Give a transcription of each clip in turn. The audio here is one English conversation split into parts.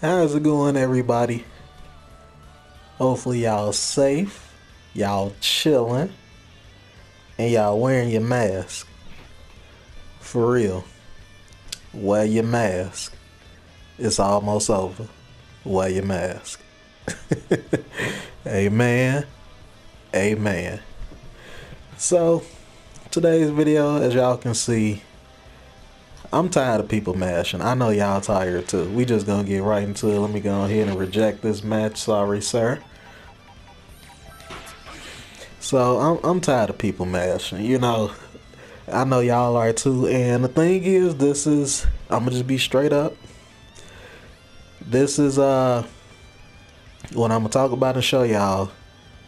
How's it going, everybody? Hopefully y'all safe, y'all chilling, and y'all wearing your mask. For real, wear your mask. It's almost over. Wear your mask. Amen. Amen. So, today's video, as y'all can see, I'm tired of people mashing. I know y'all tired too. We just gonna get right into it. Let me go ahead and reject this match. Sorry, sir. So I'm tired of people mashing. You know, I know y'all are too. And the thing is, I'm gonna just be straight up. This is what I'm gonna talk about and show y'all.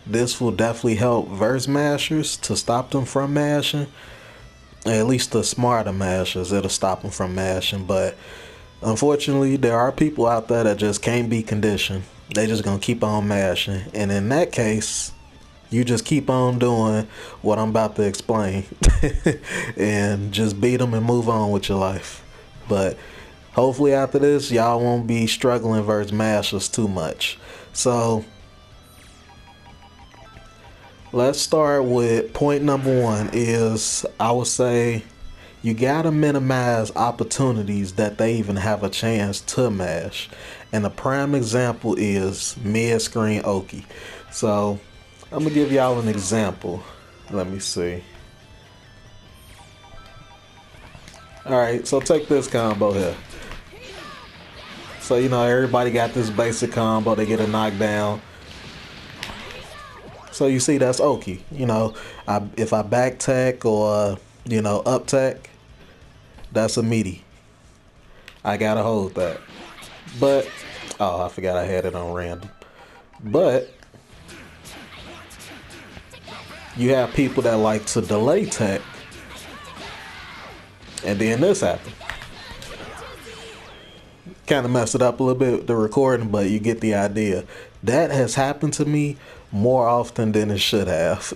This will definitely help verse mashers to stop them from mashing. At least the smarter mashers, it'll stop them from mashing. But unfortunately, there are people out there that just can't be conditioned. They just gonna keep on mashing. And in that case, you just keep on doing what I'm about to explain. And just beat them and move on with your life. But hopefully after this, y'all won't be struggling versus mashers too much. So let's start with point number one is, I would say, you gotta minimize opportunities that they even have a chance to mash. And a prime example is mid-screen Okie. So I'm gonna give y'all an example. Let me see. Alright, so take this combo here. So you know, everybody got this basic combo, they get a knockdown. So you see, that's Okie. You know, if I back tech or, you know, up tech, that's a meaty. I gotta hold that. But, oh, I forgot I had it on random. But you have people that like to delay tech, and then this happened. Kind of messed it up a little bit, the recording, but you get the idea. That has happened to me more often than it should have.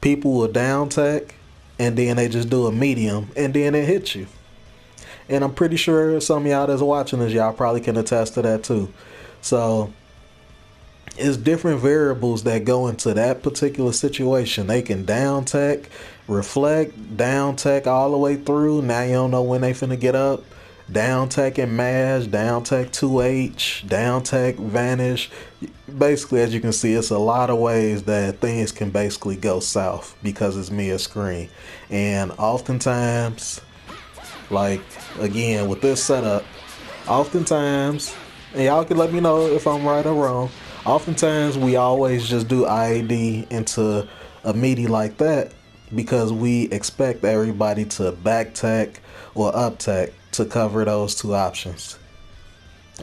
People will down tech, and then they just do a medium, and then it hits you. And I'm pretty sure some of y'all that's watching this, y'all probably can attest to that too. So it's different variables that go into that particular situation. They can down tech, reflect, down tech all the way through. Now you don't know when they finna get up. Down tech and mash, down tech 2H, down tech vanish. Basically, as you can see, it's a lot of ways that things can basically go south because it's mid-screen. And oftentimes, like, again, with this setup, oftentimes, and y'all can let me know if I'm right or wrong, oftentimes we always just do IAD into a meaty like that because we expect everybody to back tech or up tech to cover those two options.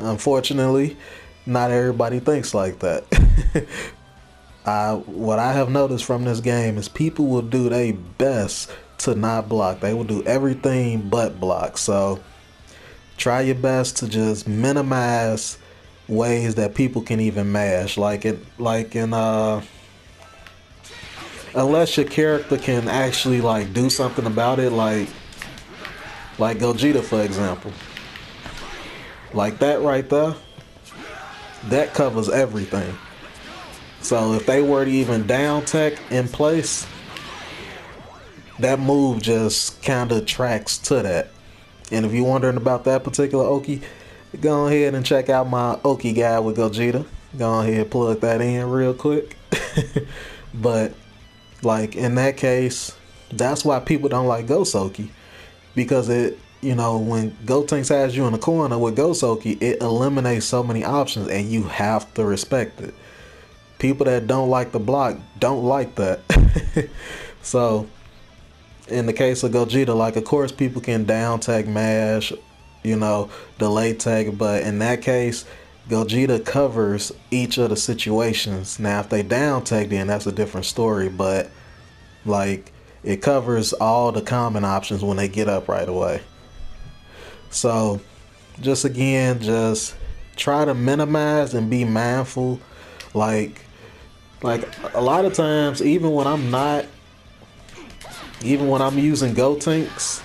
Unfortunately, not everybody thinks like that. What I have noticed from this game is people will do their best to not block. They will do everything but block. So try your best to just minimize ways that people can even mash. Unless your character can actually like do something about it, like Gogeta, for example. Like that right there, that covers everything. So if they were to even down tech in place, that move just kind of tracks to that. And if you're wondering about that particular Okie, go ahead and check out my Okie guide with Gogeta. Go ahead and plug that in real quick. But like in that case, that's why people don't like Ghost Okie. Because it, you know, when Gotenks has you in the corner with Ghost Okie, it eliminates so many options and you have to respect it. People that don't like the block don't like that. So in the case of Gogeta, like, of course people can down tag mash, you know, delay tag, but in that case Gogeta covers each of the situations. Now if they down tag, then that's a different story, but like it covers all the common options when they get up right away. So just again, just try to minimize and be mindful. Like a lot of times, even when I'm using Gotenks,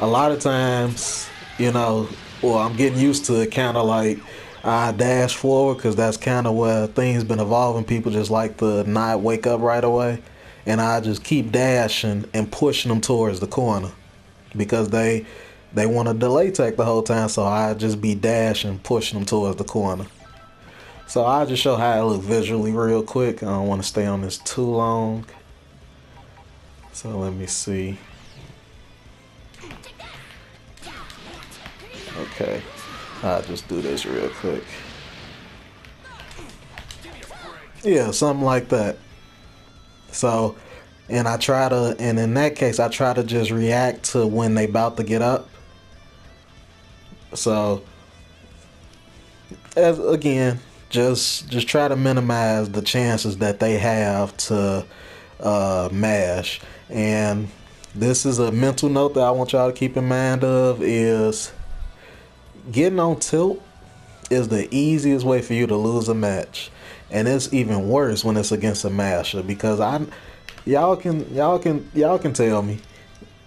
a lot of times you know, well, I'm getting used to it, kind of like I dash forward because that's kind of where things been evolving. People just like to not wake up right away, and I just keep dashing and pushing them towards the corner because they want to delay tech the whole time. So I just be dashing, pushing them towards the corner. So I'll just show how it look visually real quick. I don't want to stay on this too long. So let me see. Okay, I'll just do this real quick. Yeah, something like that. So, and in that case, I try to just react to when they about to get up. So, as again, just try to minimize the chances that they have to mash. And this is a mental note that I want y'all to keep in mind of is getting on tilt is the easiest way for you to lose a match. And it's even worse when it's against a masher because y'all can tell me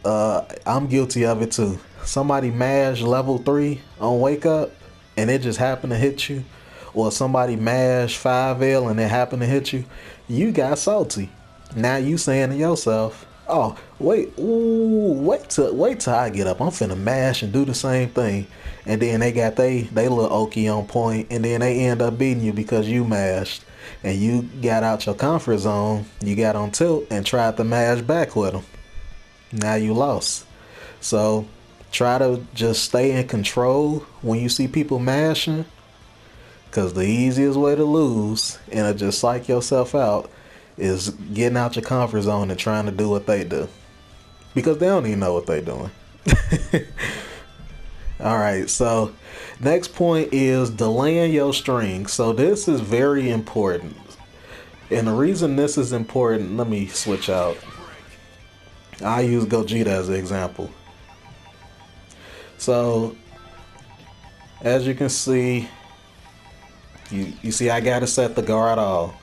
I'm guilty of it too. Somebody mash level 3 on wake up and it just happened to hit you, or somebody mash 5L and it happened to hit you, you got salty. Now you saying to yourself, oh, wait till I get up. I'm finna mash and do the same thing. And then they got they little Okie on point, and then they end up beating you because you mashed. And you got out your comfort zone, you got on tilt and tried to mash back with them. Now you lost. So try to just stay in control when you see people mashing, because the easiest way to lose and to just psych yourself out is getting out your comfort zone and trying to do what they do, because they don't even know what they're doing. Alright, so next point is delaying your strings. So this is very important. And the reason this is important, let me switch out. I use Gogeta as an example. So as you can see, you see I gotta set the guard all.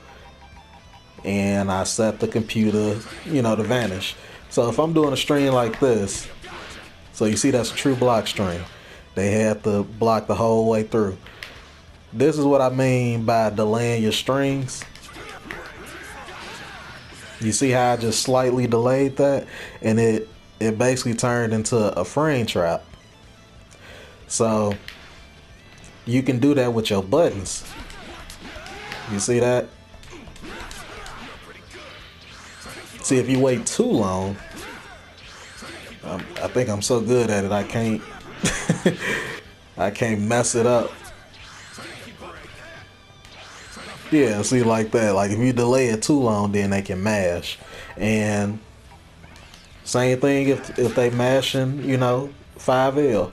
And I set the computer, to vanish. So if I'm doing a string like this, so you see that's a true block string. They had to block the whole way through. This is what I mean by delaying your strings. You see how I just slightly delayed that, and it basically turned into a frame trap. So you can do that with your buttons. You see that? See, if you wait too long, I think I'm so good at it I can't I can't mess it up. Yeah, see, like that. Like if you delay it too long, then they can mash. And same thing if they mashing, 5L.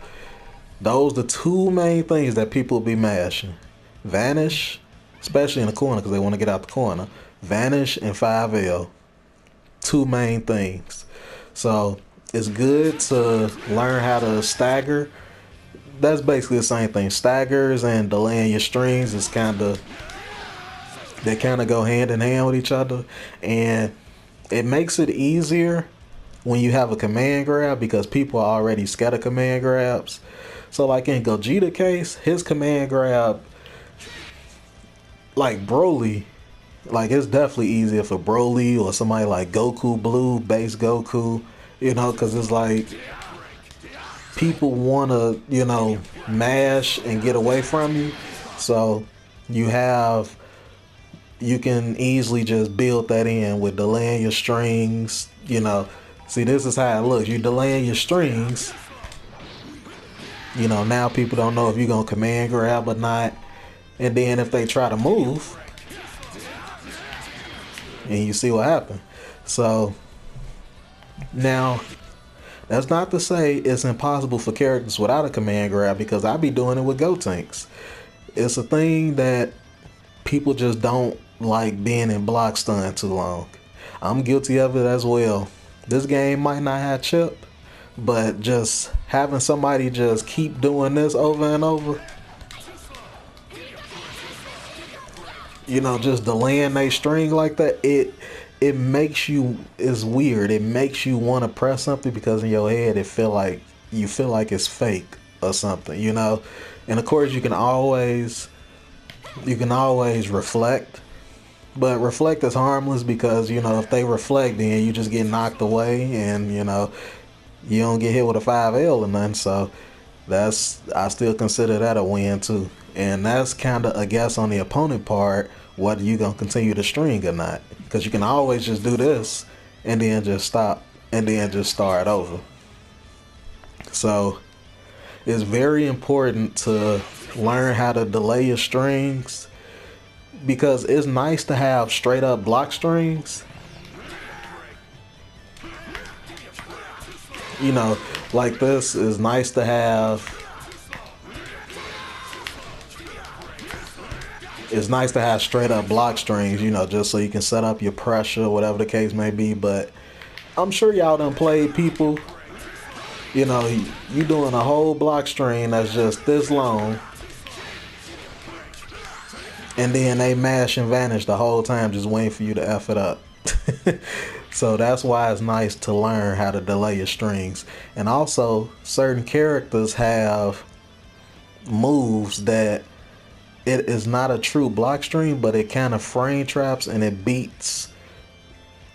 Those the two main things that people be mashing. Vanish, especially in the corner because they want to get out the corner. Vanish and 5L. Two main things. So it's good to learn how to stagger. That's basically the same thing. Staggers and delaying your strings is they kind of go hand in hand with each other, and it makes it easier when you have a command grab because people are already scared of command grabs. So like in Gogeta case, his command grab, like Broly, like it's definitely easier for Broly or somebody like Goku Blue, base Goku, because it's like people want to, mash and get away from you. So you can easily just build that in with delaying your strings, See, this is how it looks. You delaying your strings. Now people don't know if you're going to command grab or not. And then if they try to move, and you see what happened. So now that's not to say it's impossible for characters without a command grab, because I be doing it with Gotenks. It's a thing that people just don't like being in block stun too long. I'm guilty of it as well. This game might not have chip, but just having somebody just keep doing this over and over, just delaying their string like that, it makes you, it's weird. It makes you want to press something because in your head you feel like it's fake or something, you know. And of course, you can always reflect, but reflect is harmless because, you know, if they reflect, then you just get knocked away, and you know, you don't get hit with a 5L or nothing. So I still consider that a win too. And that's kind of a guess on the opponent part, whether you gonna continue to string or not, because you can always just do this and then just stop and then just start over. So it's very important to learn how to delay your strings, because it's nice to have straight up block strings, you know, like this is nice to have. It's nice to have straight up block strings, you know, just so you can set up your pressure, whatever the case may be. But I'm sure y'all done played people, you know, you doing a whole block string that's just this long, and then they mash and vanish the whole time just waiting for you to F it up. So that's why it's nice to learn how to delay your strings. And also, certain characters have moves that it is not a true block string, but it kind of frame traps and it beats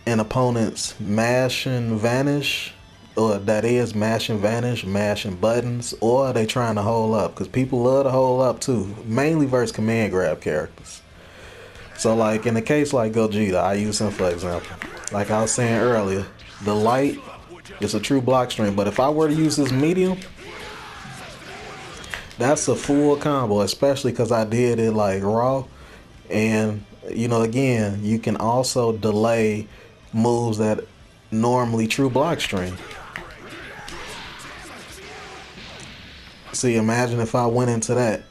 an opponent's mash and vanish, or that is mash and vanish, mash and buttons, or they trying to hold up, because people love to hold up too, mainly versus command grab characters. So like in a case like Gogeta, I use him for example. Like I was saying earlier, the light is a true block string, but if I were to use this medium, that's a full combo, especially because I did it like raw. And you know, again, you can also delay moves that normally true block string. See, imagine if I went into that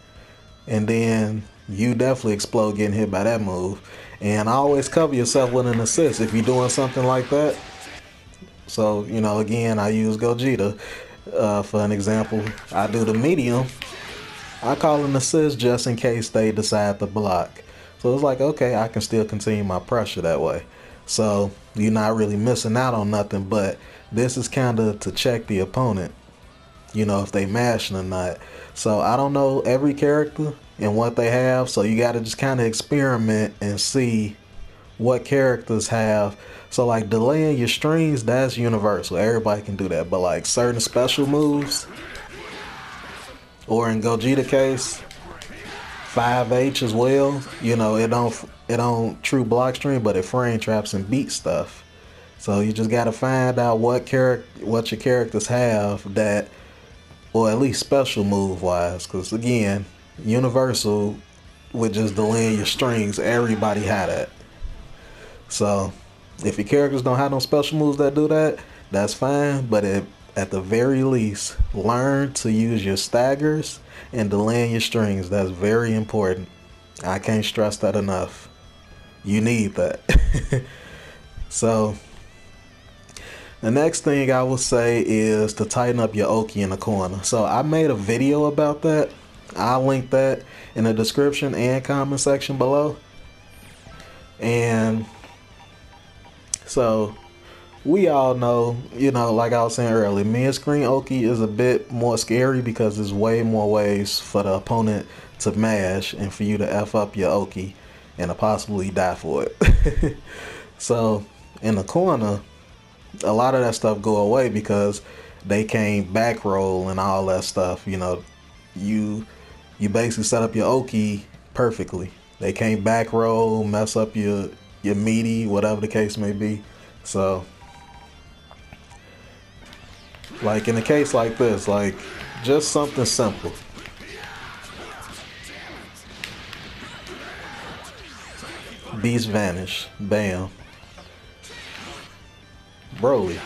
and then you definitely explode getting hit by that move. And I always cover yourself with an assist if you're doing something like that. So, you know, again, I use Gogeta for an example. I do the medium. I call an assist just in case they decide to block. So it's like, okay, I can still continue my pressure that way. So you're not really missing out on nothing, but this is kind of to check the opponent, you know, if they mashing or not. So I don't know every character and what they have, so you got to just kind of experiment and see what characters have. So like delaying your strings, that's universal. Everybody can do that. But like certain special moves, or in Gogeta case, 5H as well, you know, it don't true block string, but it frame traps and beat stuff. So you just got to find out what your characters have that, or at least special move wise, because again, universal with just delaying your strings, everybody had that. So if your characters don't have no special moves that do that, that's fine, but at the very least, learn to use your staggers and delaying your strings. That's very important. I can't stress that enough. You need that. So the next thing I will say is to tighten up your Okie in the corner. So I made a video about that. I'll link that in the description and comment section below. And so we all know, you know, like I was saying earlier, mid-screen Okie is a bit more scary because there's way more ways for the opponent to mash and for you to F up your Okie and to possibly die for it. So in the corner, a lot of that stuff go away because they can't back roll and all that stuff. You know, you basically set up your Okie perfectly. They can't back roll, mess up your meaty, whatever the case may be. So like in a case like this, like just something simple. Beast vanish, bam, Broly.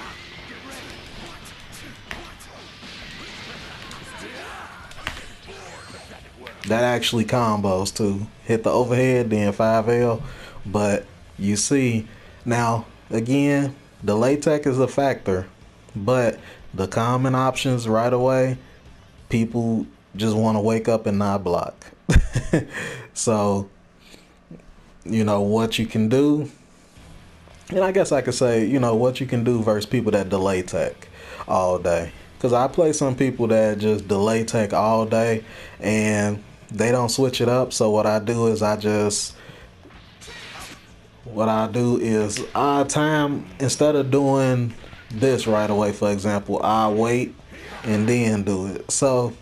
That actually combos too. Hit the overhead, then 5L. But you see, now again, delay tech is a factor, but the common options right away, people just want to wake up and not block. So, you know, what you can do, and I guess I could say, you know, what you can do versus people that delay tech all day. Because I play some people that just delay tech all day and they don't switch it up. So what I do is I time, instead of doing this right away, for example, I wait and then do it. So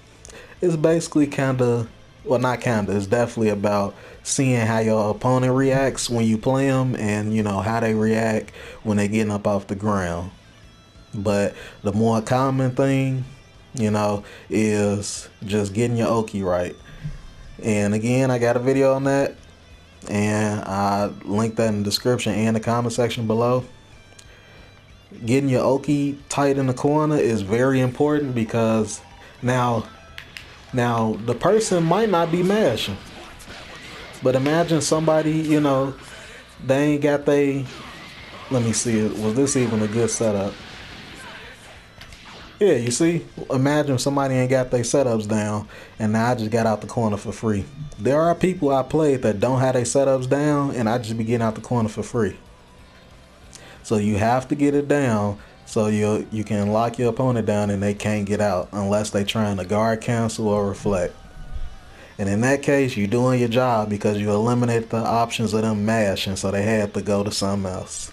it's basically kind of, well, not kind of, it's definitely about seeing how your opponent reacts when you play them, and you know how they react when they getting up off the ground. But the more common thing, you know, is just getting your Okie right. And again, I got a video on that, and I link that in the description and the comment section below. Getting your Okie tight in the corner is very important, because now the person might not be mashing, but imagine somebody, you know, they ain't got they, let me see, was this even a good setup? Yeah, you see, imagine somebody ain't got their setups down, and now I just got out the corner for free. There are people I played that don't have their setups down, and I just be getting out the corner for free. So you have to get it down so you can lock your opponent down and they can't get out unless they trying to guard, cancel, or reflect. And in that case, you're doing your job, because you eliminate the options of them mashing, so they had to go to something else.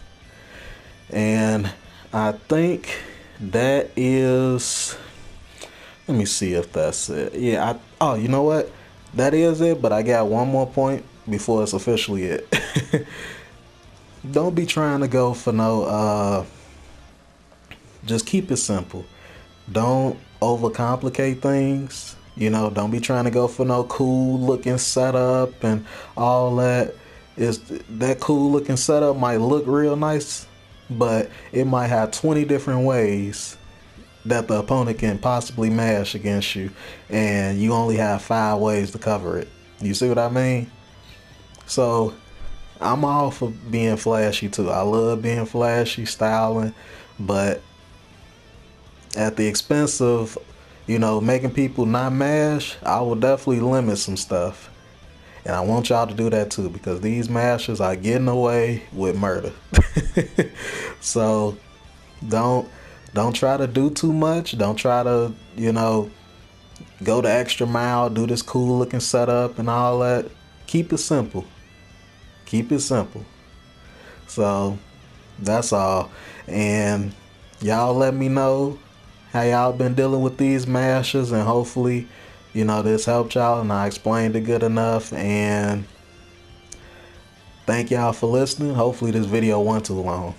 And I think that is, let me see if that's it. Yeah, oh, you know what? That is it, but I got one more point before it's officially it. Don't be trying to go for no, just keep it simple. Don't overcomplicate things. You know, don't be trying to go for no cool looking setup and all that. That cool looking setup might look real nice, but it might have 20 different ways that the opponent can possibly mash against you, and you only have 5 ways to cover it. You see what I mean? So I'm all for being flashy too. I love being flashy, styling, but at the expense of, you know, making people not mash, I will definitely limit some stuff. And I want y'all to do that too, because these mashers are getting away with murder. So don't try to do too much. Don't try to, you know, go the extra mile, do this cool looking setup and all that. Keep it simple. Keep it simple. So that's all. And y'all let me know how y'all been dealing with these mashers, and hopefully, you know, this helped y'all and I explained it good enough. And thank y'all for listening. Hopefully this video wasn't too long.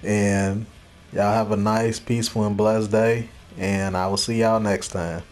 And y'all have a nice, peaceful, and blessed day, and I will see y'all next time.